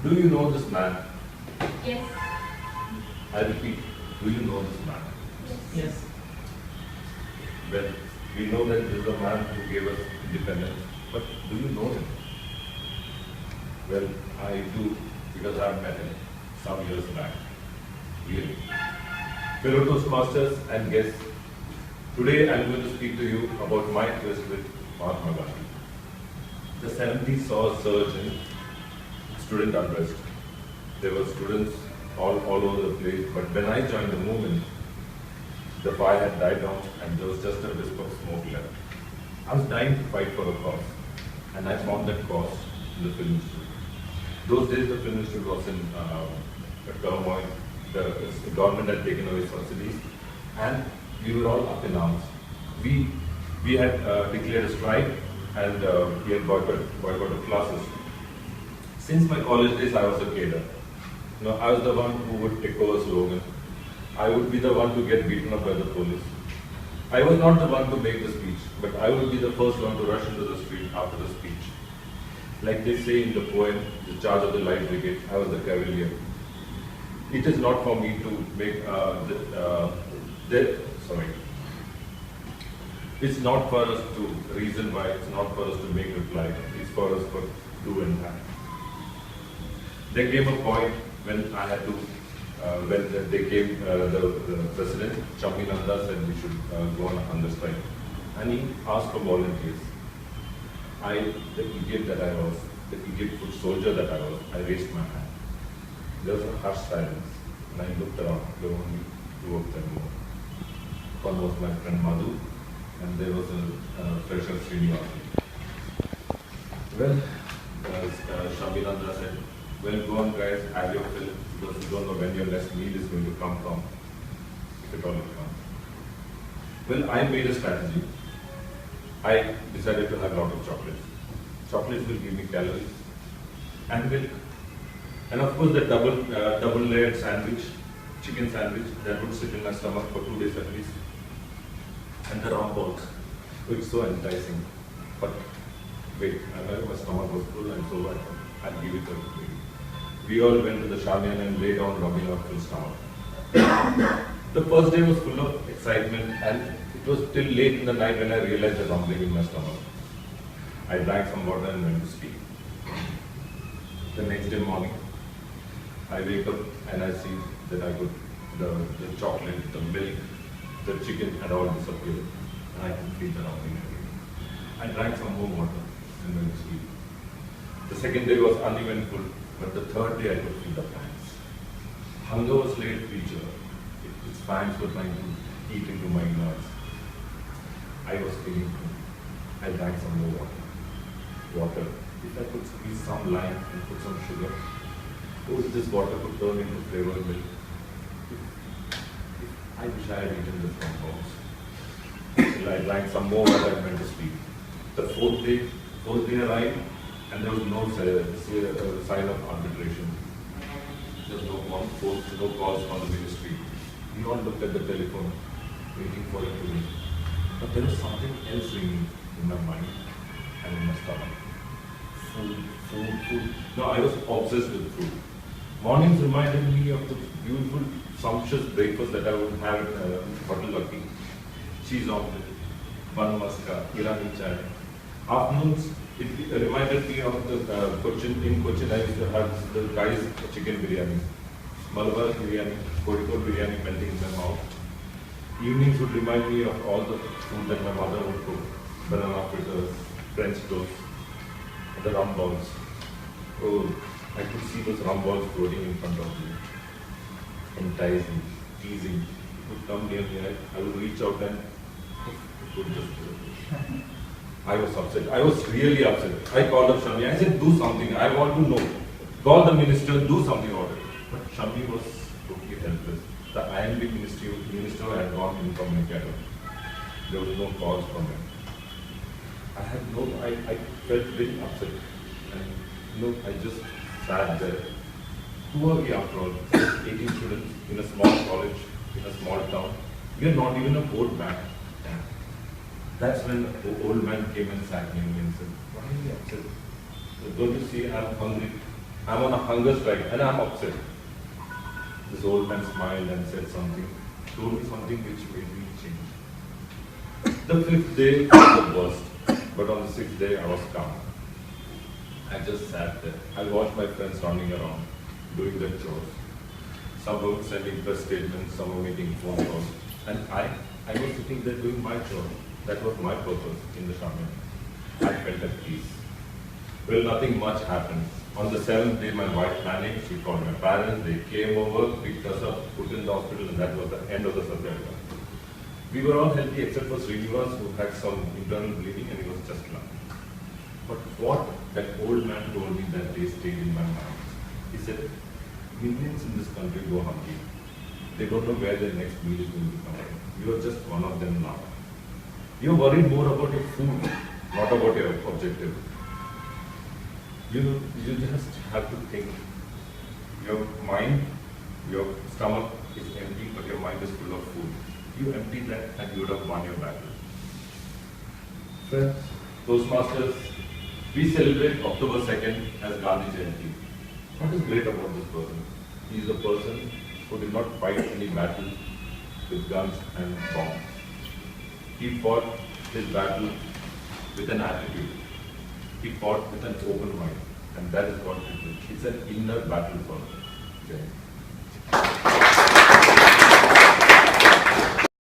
Do you know this man? Yes. I repeat, do you know this man? Yes. Well, we know that this is the man who gave us independence, but do you know him? Well, I do, because I met him some years back. Really. Fellow Toastmasters and guests, today I am going to speak to you about my quest with Mahatma Gandhi. The 70s saw a surge in student unrest. There were students all over the place, but when I joined the movement, the fire had died down and there was just a wisp of smoke left. I was dying to fight for a cause, and I found that cause in the film institute. Those days the film institute was in a turmoil. The government had taken away subsidies, and we were all up in arms. We had declared a strike, and we had boycotted classes. Since my college days, I was a cadre. You know, I was the one who would echo a slogan. I would be the one to get beaten up by the police. I was not the one to make the speech, but I would be the first one to rush into the street after the speech. Like they say in the poem, The Charge of the Light Brigade, I was the cavalier. It is not for me to make It's not for us to reason why, it's not for us to make reply, it's for us to do and have. There came a point when I had to, when the president, Nanda, said we should go on a hunger strike. And he asked for volunteers. The idiot that I was, the idiot foot soldier that I was, I raised my hand. There was a harsh silence, and I looked around. There were only two of them more. One was my friend Madhu, and there was a fresher Srinivas. Well, Nanda said, well, go on guys, have your fill, because you don't know when your next meal is going to come from, if at all it comes. Well, I made a strategy. I decided to have a lot of chocolates. Chocolates will give me calories and milk. And of course the double layered sandwich, chicken sandwich, that would sit in my stomach for 2 days at least. And the rum balls, which so enticing. But wait, my stomach was full, and so I'll give it a wait. We all went to the Shamiyan and lay down rubbing our full stomach. The first day was full of excitement, and it was till late in the night when I realized the rumbling in my stomach. I drank some water and went to sleep. The next day morning, I wake up and I see that the chocolate, the milk, the chicken had all disappeared, and I could feel the rumbling again. I drank some more water and went to sleep. The second day was uneventful, but the third day I could feel the pangs. Hunger was late feature. Its pangs were trying to eat into my nerves. I was feeling full. I drank some more water. If I could squeeze some lime and put some sugar, oh, if this water could turn into flavored milk. I wish I had eaten this from house. Till I drank some more water and went to sleep. The fourth day arrived, and there was no sign of arbitration. There was no calls from the ministry. We all looked at the telephone, waiting for it to ring. But there was something else ringing in my mind and in my stomach. Food. No, I was obsessed with food. Mornings reminded me of the beautiful, sumptuous breakfast that I would have at Hotel Lucky. Cheese omelette, bun maska, Irani chai. Afternoons, it reminded me of the Cochin. In Cochin, I used to have the guys chicken biryani, Malabar biryani, Kodikod biryani melting in my mouth. Evenings would remind me of all the food that my mother would cook: banana fritters, French toast, the rum balls. Oh, I could see those rum balls floating in front of me, enticing, teasing. It would come near me. I would reach out and it would just. I was upset. I was really upset. I called up Shami. I said, do something. I want to know. Call the minister, do something about it. But Shami was totally helpless. The IMB minister had gone incommunicado. There was no cause from him. I felt very upset. And I just sat there. Who are we after all? 18 students in a small college, in a small town. We are not even a board bank. That's when the old man came and sat near me and said, why are you upset? Don't you see I'm hungry? I'm on a hunger strike and I'm upset. This old man smiled and said something, told me something which made me change. The fifth day was the worst, but on the sixth day I was calm. I just sat there. I watched my friends running around, doing their chores. Some were sending press statements, some were making phone calls. And I was sitting there doing my job. That was my purpose in the shaman. I felt at peace. Well, nothing much happened. On the seventh day, my wife panicked. She called my parents. They came over, picked us up, put in the hospital, and that was the end of the satyagraha. We were all healthy except for Srinivas, who had some internal bleeding, and he was just laughing. But what that old man told me that day stayed in my mind. He said, millions in this country go hungry. They don't know where their next meal is going to come from. You are just one of them now. You're worried more about your food, not about your objective. You just have to think. Your mind, your stomach is empty, but your mind is full of food. You empty that and you would have won your battle. Friends, Toastmasters, we celebrate October 2nd as Gandhi Jayanti. What is great about this person? He is a person who did not fight any battle with guns and bombs. He fought his battle with an attitude. He fought with an open mind. And that is what it is. It's an inner battle for him. Okay.